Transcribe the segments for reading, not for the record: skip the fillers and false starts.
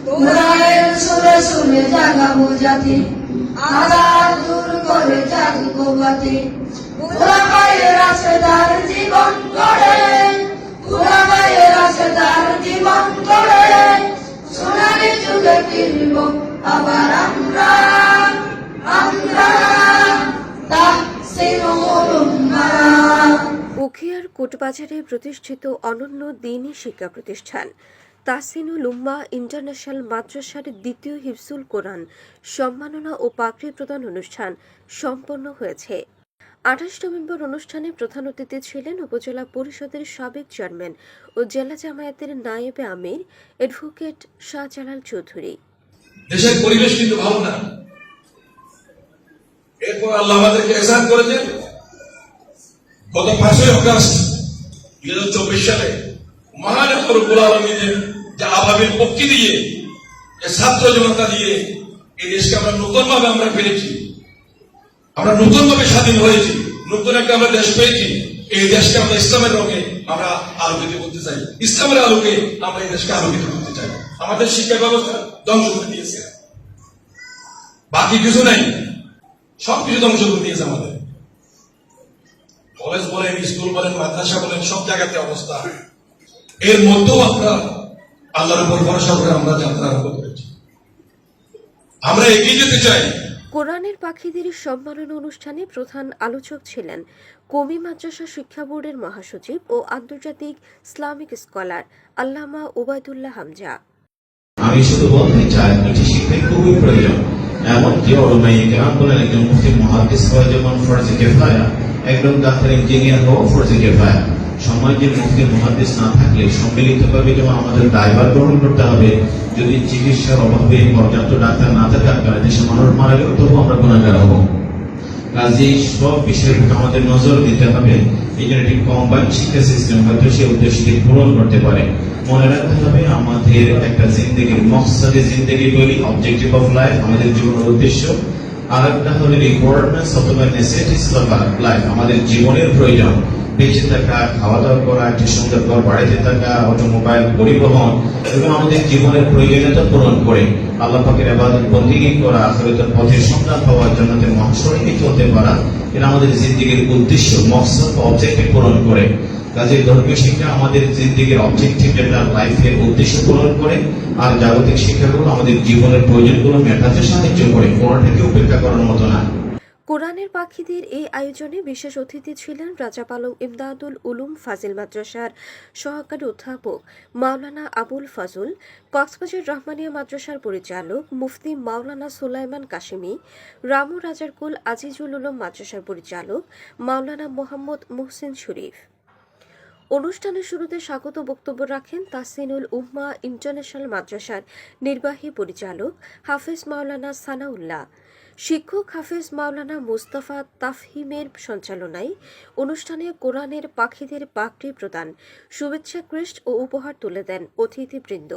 কোরআনের সুরে সুরে জাগাবো জাতি, আজাদ দূর করে জাগবো বাতি। খুলাফায়ে রাশেদার জীবন গড়ে, খুলাফায়ে রাশেদার জীবন গড়ে, সোনালী যুগে ফিরব আবার আমরা, আমরা তাহসিনুল উম্মাহ। উখিয়ার কোটবাজারে প্রতিষ্ঠিত অনন্য দ্বীনী শিক্ষা প্রতিষ্ঠান তাহসিনুল উম্মাহ ইন্টারন্যাশনাল মাদ্রাসার দ্বিতীয় হিফজুল কোরআন সম্মাননা ও পাগড়ি প্রদান অনুষ্ঠান সম্পন্ন হয়েছে। 28 নভেম্বর অনুষ্ঠানে প্রধান অতিথি ছিলেন উপজেলা পরিষদের সাবেক চেয়ারম্যান ও জেলা জামায়াতের নায়েবে আমির অ্যাডভোকেট শাহজালাল চৌধুরী। দেশের পরিবেশ কিন্তু ভালো না, এরপর আল্লাহ আমাদেরকে এহসান করেছেন। গত 5ই আগস্ট 2024 সালে মহান রব্বুল আলামিনের যে আবাবিল পক্ষী দিয়ে, যে ছাত্র জনতা দিয়ে এই দেশকে আমরা নতুন ভাবে আমরা পেরেছি, আমরা নতুন ভাবে স্বাধীন হয়েছি, নতুন একটা আমরা দেশ পেয়েছি। এই দেশকে আমরা ইসলামের রঙে আমরা আলোকিত করতে চাই, ইসলামের আলোকে আমরা এই দেশকে আলোকিত করতে চাই। আমাদের শিক্ষা ব্যবস্থা ধ্বংস করে দিয়েছে, বাকি কিছু নাই, সবকিছু ধ্বংস করে দিয়েছে আমাদের। কলেজ বলেন, স্কুল বলেন, মাদ্রাসা বলেন, সব জায়গাতে অবস্থা। এর মধ্যেও আমরা আল্লাহর উপর ভরসা করে আমরা যাত্রা আরম্ভ করেছি, আমরা এগিয়ে যেতে চাই। কোরআনের পাখিদের সম্মাননা অনুষ্ঠানে প্রধান আলোচক ছিলেন কমি মাদ্রাসা শিক্ষা বোর্ডের মহাসচিব ও আন্তর্জাতিক ইসলামিক স্কলার আল্লামা ওবায়দুল্লাহ হামজা। আমি শুধু বলতে চাই এটি শিক্ষা খুবই প্রয়োজন। এমনকি ওলামায়ে কেরাম বলেন একজন মুফতি মুহাদ্দিস হওয়া যেমন ফরজে কিফায়া, একজন ডাক্তার ইঞ্জিনিয়ার হওয়া ফরজে কিফায়া। সমাজে মুফতি মুহাদ্দিস না থাকলে সম্মিলিতভাবে যেমন আমাদের দায়ভার গ্রহণ করতে হবে। যদি চিকিৎসার অভাবে পর্যাপ্ত ডাক্তার না থাকার কারণে দেশের মানুষ মারা গেল, তবু আমরা গুণাগার হব। কাজেই সব বিষয়ের উপর আমাদের নজর দিতে হবে। এই জন্য একটি কম্বাইন্ড শিক্ষা সিস্টেম হয়তো সেই উদ্দেশ্যটি পূরণ করতে পারে। মনে রাখতে হবে আমাদের একটা জিন্দগির মকসদে জিন্দগি বলি, অবজেক্টিভ অফ লাইফ, আমাদের জীবনের উদ্দেশ্য। আর একটা হলো রিকোয়ারমেন্টস অথবা নেসেসিটিস অফ লাইফ, আমাদের জীবনের প্রয়োজন। বেঁচে থাকা, খাওয়া দাওয়া করা, একটি সুন্দর ঘর বাড়িতে থাকা, অটোমোবাইল, পরিবহন এবং আমাদের জীবনের প্রয়োজনীয়তা পূরণ করে আল্লাহ পাকের ইবাদত বন্দেগী করা, আখিরাতের পথের সন্ধান পাওয়ার জন্য মহাসড়কে চলতে পারা, এটা আমাদের জিন্দগির উদ্দেশ্য, মকসদ বা অবজেক্টিভ পূরণ করে। কাজে ধর্মীয় শিক্ষা আমাদের জিন্দগির অবজেক্টিভ, যেটা লাইফের উদ্দেশ্য পূরণ করে। আর জাগতিক শিক্ষাগুলো আমাদের জীবনের প্রয়োজনগুলো মেটাতে সাহায্য করে, কোনটাকে উপেক্ষা করার মতো না। কোরআনের পাখিদের এই আয়োজনে বিশেষ অতিথি ছিলেন রাজাপালং ইমদাদুল উলুম ফাজিল মাদ্রাসার সহকারী অধ্যাপক মাওলানা আবুল ফাজুল, কক্সবাজার রহমানিয়া মাদ্রাসার পরিচালক মুফতি মাওলানা সুলাইমান কাশিমি, রামু রাজারকুল আজিজুল উলুম মাদ্রাসার পরিচালক মাওলানা মোহাম্মদ মুহসিন শরীফ। অনুষ্ঠানের শুরুতে স্বাগত বক্তব্য রাখেন তাহসিনুল উম্মাহ ইন্টারন্যাশনাল মাদ্রাসার নির্বাহী পরিচালক হাফেজ মাওলানা সানাউল্লাহ। শিক্ষক হাফেজ মাওলানা মুস্তাফা তাফহিমের সঞ্চালনায় অনুষ্ঠানে কোরআনের পাখিদের পাগড়ি প্রদান, শুভেচ্ছা ক্রেস্ট ও উপহার তুলে দেন অতিথিবৃন্দ।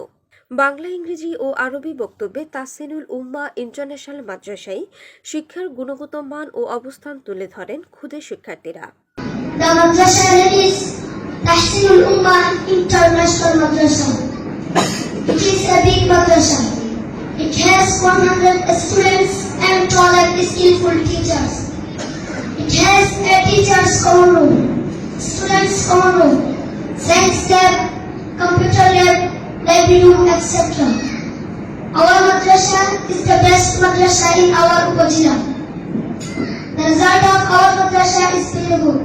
বাংলা, ইংরেজি ও আরবি বক্তব্যে তাহসিনুল উম্মাহ ইন্টারন্যাশনাল মাদ্রাসায় শিক্ষার গুণগত মান ও অবস্থান তুলে ধরেন ক্ষুদে শিক্ষার্থীরা। Tahsinul Ummah International Madrasa. It is a big madrasa. It has 100 students and 12 skillful teachers. It has a teacher's common room, students' common room, science lab, computer lab, library room, etc. Our madrasa is the best madrasa in our Upazila. The result of our madrasa is very good.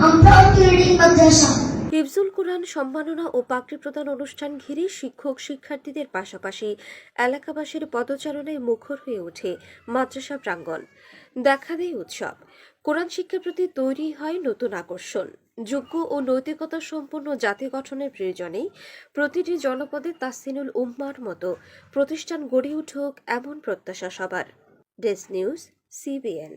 I'm proud to lead madrasa. হিফজুল কোরআন সম্মাননা ও পাগড়ি প্রদান অনুষ্ঠান ঘিরে শিক্ষক শিক্ষার্থীদের পাশাপাশি এলাকাবাসীর পদচারণায় মুখর হয়ে ওঠে মাদ্রাসা প্রাঙ্গণ। দেখা দেয় উৎসব। কোরআন শিক্ষার প্রতি তৈরি হয় নতুন আকর্ষণ। যোগ্য ও নৈতিকতা সম্পন্ন জাতি গঠনের প্রয়োজনে প্রতিটি জনপদে তাহসিনুল উম্মাহর মতো প্রতিষ্ঠান গড়ে উঠুক, এমন প্রত্যাশা সবার। Desk news, CBN।